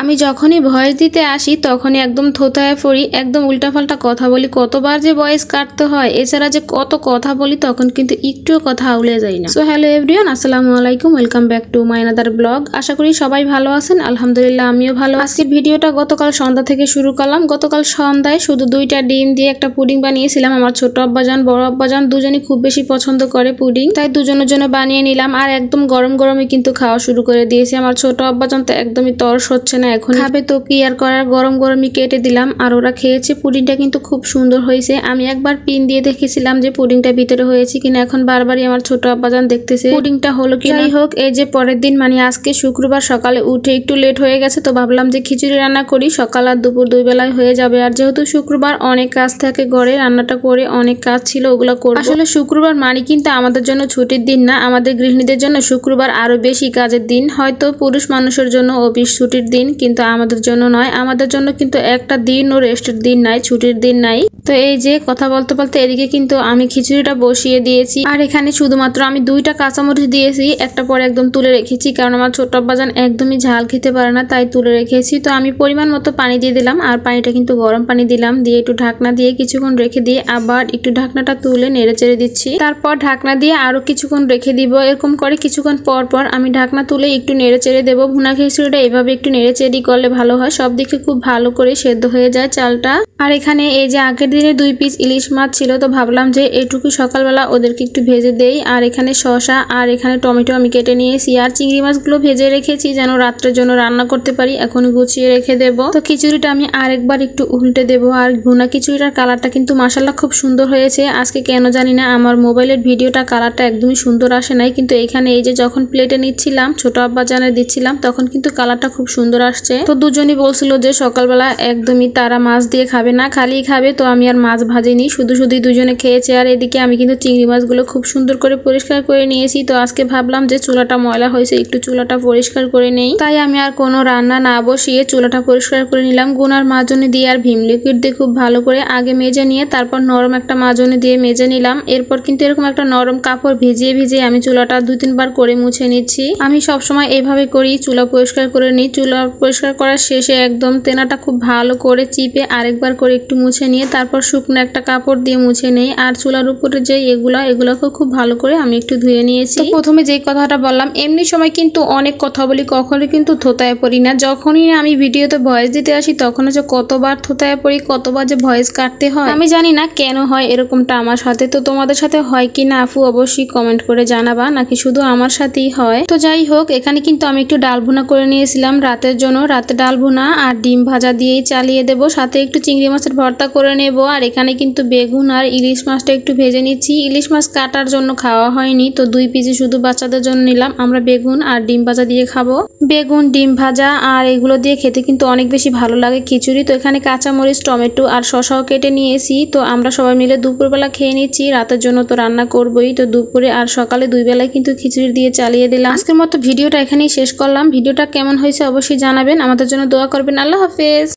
আমি যখনই ভয়েস দিতে আসি তখনই একদম থোথায় পড়ি, একদম উল্টাপাল্টা কথা বলি, কতবার যে ভয়েস কাটতে হয়, এছাড়া যে কত কথা বলি তখন কিন্তু একটুও কথা আউলে যায় না। সো হ্যালো এভরিওয়ান, আসসালামু আলাইকুম, welcome back to my another blog. আশা করি সবাই ভালো আছেন, আলহামদুলিল্লাহ আমিও ভালো আছি। ভিডিওটা গতকাল সন্ধ্যা থেকে শুরু করলাম। গতকাল সন্ধ্যায় শুধু 2টা ডিম দিয়ে একটা পুডিং বানিয়েছিলাম। আমার ছোট আব্বাজান বড় আব্বাজান দুজনই খুব বেশি পছন্দ করে পুডিং, তাই দুজনের জন্য বানিয়ে নিলাম। আর একদম গরম গরমই কিন্তু খাওয়া শুরু করে দিয়েছি। আমার ছোট আব্বাজান তো একদমই তরস হচ্ছে না, এখন খাবে তো কি আর করার, গরম গরমই কেটে দিলাম আর ওরা খেয়েছে। পুডিংটা কিন্তু খুব সুন্দর হয়েছে। আমি একবার পিন দিয়ে দেখেছিলাম যে পুডিংটা ভিতরে হয়েছে কিনা, এখন বারবারই আমার ছোট আব্বাজান দেখতেছে পুডিংটা হলো কি। যাই হোক, এই যে পরের দিন মানে আজকে শুক্রবার সকালে উঠে একটু লেট হয়ে গেছে, তো ভাবলাম যে খিচুড়ি রান্না করি, সকাল আর দুপুর 2 বেলায় হয়ে যাবে। আর যেহেতু শুক্রবার অনেক কাজ থাকে ঘরে, রান্নাটা করে অনেক কাজ ছিল ওগুলো করব। আসলে শুক্রবার মানে কিন্তু আমাদের জন্য ছুটির দিন না, আমাদের গৃহিণীদের জন্য শুক্রবার আরো বেশি কাজের দিন। হয়তো পুরুষ মানুষের জন্য অফিস ছুটির দিন, কিন্তু আমাদের জন্য নয়। আমাদের জন্য কিন্তু একটা দিনও রেস্টের দিন নাই, ছুটির দিন নাই। তো এই যে কথা বলতে বলতে এদিকে কিন্তু আমি খিচুড়িটা বসিয়ে দিয়েছি। আর এখানে শুধুমাত্র আমি 2টা কাঁচামরিচ দিয়েছি, একটা পরে একদম তুলে রেখেছি, কারণ আমার ছোট আব্বাজান একদমই ঝাল খেতে পারে না, তাই তুলে রেখেছি। তো আমি পরিমাণ মতো পানি দিয়ে দিলাম, আর পানিটা কিন্তু গরম পানি দিলাম, দিয়ে একটু ঢাকনা দিয়ে কিছুক্ষণ রেখে দিয়ে আবার একটু ঢাকনাটা তুলে নেড়ে চেড়ে দিচ্ছি। তারপর ঢাকনা দিয়ে আরো কিছুক্ষণ রেখে দিব। এরকম করে কিছুক্ষণ পর পর আমি ঢাকনা তুলে একটু নেড়ে চেড়ে দেবো। ভুনা খিচুড়িটা এভাবে একটু নেড়ে চেড়ে করলে ভালো হয়, সব দিকে খুব ভালো করে সেদ্ধ হয়ে যায় চালটা। আর এখানে এই যে আগের দিনে 2 পিস ইলিশ মাছ ছিল, তো ভাবলাম যে এইটুকু সকালবেলা ওদেরকে একটু ভেজে দেই। আর এখানে শসা আর এখানে টমেটো আমি কেটে নিয়েছি, আর চিংড়ি মাছগুলো ভেজে রেখেছি যেন রাত্রের জন্য রান্না করতে পারি, এখন গুছিয়ে রেখে দেব। তো খিচুড়িটা আমি আরেকবার একটু উল্টে দেব। আর ভুনা খিচুড়িটার কালারটা কিন্তু মাশাআল্লাহ খুব সুন্দর হয়েছে। আজকে কেন জানি না আমার মোবাইলের ভিডিওটা কালারটা একদমই সুন্দর আসে নাই, কিন্তু এখানে এই যে যখন প্লেটে নিচ্ছিলাম ছোট আব্বাজানে দিচ্ছিলাম তখন কিন্তু কালারটা খুব সুন্দর আসছে। তো দুজনই বলছিল যে সকালবেলা একদমই তারা মাছ দিয়ে খাবে না, খালি খাবে। তো আমি আর মাছ ভাজিনি, শুধুই দুজনে খেয়েছে। আর এদিকে আমি কিন্তু চিংড়ি মাছগুলো খুব সুন্দর করে পরিষ্কার করে নিয়েছি। তো আজকে ভাবলাম যে চুলাটা ময়লা হয়েছে, একটু চুলাটা পরিষ্কার করে নেই, তাই আমি আর কোনো রান্না না বসিয়ে চুলাটা পরিষ্কার করে নিলাম। গুনার মাজনি দিয়ে আর ভীম লিকুইড দিয়ে খুব ভালো করে আগে মেজে নিয়ে তারপর নরম একটা মাজনি দিয়ে মেজে নিলাম। এরপর কিন্তু এরকম একটা নরম কাপড় ভিজিয়ে আমি চুলাটা 2-3 বার করে মুছে নিচ্ছি। আমি সবসময় এইভাবে করি, চুলা পরিষ্কার করে নিই। চুলা পরিষ্কার করার শেষে একদম তেনাটা খুব ভালো করে চিপে আরেকবার করে একটু মুছে নিয়ে তারপর শুকনো একটা কাপড় দিয়ে মুছে নেই। আর চুলার উপরে যে এগুলোকে খুব ভালো করে আমি একটু ধুয়ে নিয়েছি। তো প্রথমে যে কথাটা বললাম, এমনি সময় কিন্তু অনেক কথা বলি, কখনো কিন্তু থোতায় পড়ি না। যখনই আমি ভিডিওতে ভয়েস দিতে আসি তখন যে কতবার থোতায় পড়ি, কতবার যে ভয়েস কাটতে হয়, আমি জানি না কেন হয় এরকমটা আমার সাথে। তো তোমাদের সাথে হয় কি না আপু অবশ্যই কমেন্ট করে জানাবা, নাকি শুধু আমার সাথেই হয়। তো যাই হোক, এখানে কিন্তু আমি একটু ডাল ভুনা করে নিয়েছিলাম রাতের জন্য। রাতে ডাল ভুনা আর ডিম ভাজা দিয়েই চালিয়ে দেব, সাথে একটু চিংড়ি মাছের ভর্তা করে নেব। আর এখানে কিন্তু বেগুন আর ইলিশ মাছটা একটু ভেজে নিচ্ছি। ইলিশ মাছ কাটার জন্য খাওয়া হয়নি, তো 2 পিসই শুধু বাচ্চাদের জন্য নিলাম। আমরা বেগুন আর ডিম ভাজা দিয়ে খাবো। বেগুন ডিম ভাজা আর এগুলো দিয়ে খেতে কিন্তু অনেক বেশি ভালো লাগে খিচুড়ি। তো এখানে কাঁচামরিচ টমেটো আর শসাও কেটে নিয়েছি। তো আমরা সবাই মিলে দুপুরবেলা খেয়ে নিচ্ছি, রাতের জন্য তো রান্না করবোই। তো দুপুরে আর সকালে 2 বেলায় কিন্তু খিচুড়ি দিয়ে চালিয়ে দিলাম। আজকের মতো ভিডিওটা এখানেই শেষ করলাম। ভিডিওটা কেমন হয়েছে অবশ্যই জানাবেন, আমাদের জন্য দোয়া করবেন। আল্লাহ হাফেজ।